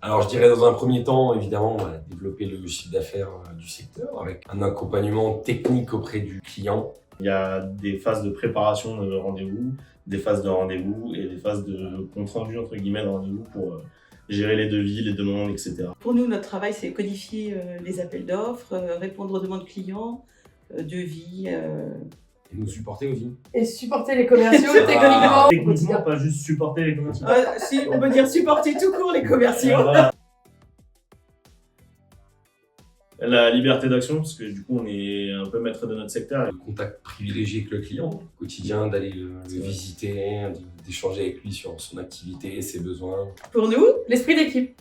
Alors je dirais dans un premier temps, évidemment, on va développer le chiffre d'affaires du secteur avec un accompagnement technique auprès du client. Il y a des phases de préparation de rendez-vous, des phases de rendez-vous et des phases de compte-rendu entre guillemets de rendez-vous pour gérer les devis, les demandes, etc. Pour nous, notre travail, c'est codifier les appels d'offres, répondre aux demandes clients, devis. Et nous supporter aussi. Et supporter les commerciaux techniquement. au Techniquement, quotidien. pas juste supporter les commerciaux. Si, on peut dire supporter tout court les commerciaux. Voilà. La liberté d'action, parce que du coup on est un peu maître de notre secteur. Le contact privilégié avec le client au quotidien, d'aller le visiter, d'échanger avec lui sur son activité, ses besoins. Pour nous, L'esprit d'équipe.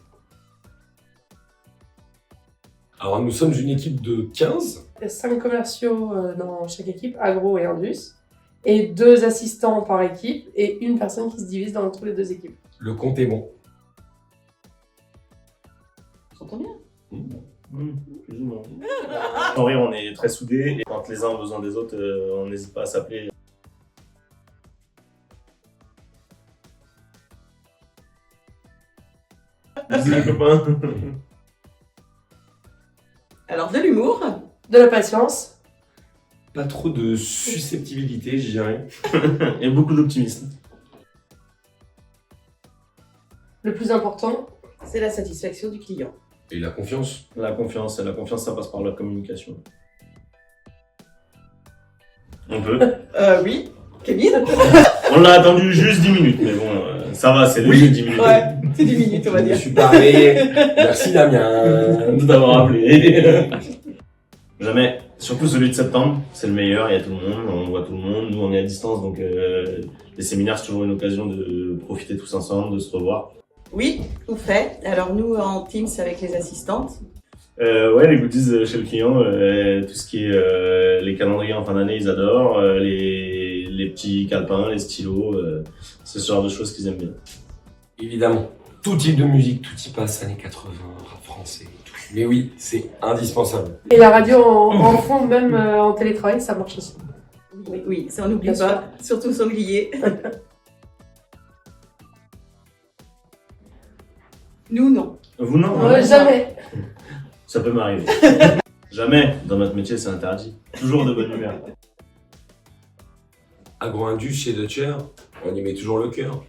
Alors nous sommes une équipe de 15. Il y a 5 commerciaux dans chaque équipe, agro et indus. Et 2 assistants par équipe et une personne qui se divise dans entre les 2 équipes. Le compte est bon. on s'entend bien. Plus ou moins. Sans rire, on est très soudés et quand les uns ont besoin des autres, on n'hésite pas à s'appeler. Bisous les copains. Alors, de l'humour. De la patience. Pas trop de susceptibilité, je dirais. Et beaucoup d'optimisme. Le plus important, C'est la satisfaction du client. Et la confiance. La confiance, ça passe par la communication. On peut. Oui. Kevin. On l'a attendu juste 10 minutes, mais bon, ça va, c'est léger 10 minutes. Ouais, c'est 10 minutes, on va Je me dire. suis parlé. Merci Damien. De t'avoir appelé. Jamais. Surtout celui de septembre, c'est le meilleur, il y a tout le monde, on voit tout le monde. Nous, on est à distance, donc les séminaires, c'est toujours une occasion de profiter tous ensemble, de se revoir. Oui, tout fait. Alors, nous, en Teams avec les assistantes. Ouais, les goodies chez le client, tout ce qui est les calendriers en fin d'année, ils adorent. Les petits calepins, les stylos, c'est ce genre de choses qu'ils aiment bien. Évidemment, tout type de musique, tout y passe, années 80, rap français, tout. Mais oui, c'est indispensable. et la radio en fond, même en télétravail, ça marche aussi. Oui, ça on n'oublie Bien pas. Surtout sanglier. Nous, non. Vous non? Jamais. Ça peut m'arriver. Jamais, dans notre métier, c'est interdit. Toujours de bonne humeur. Agro-Indus chez Dutcher, on y met toujours le cœur.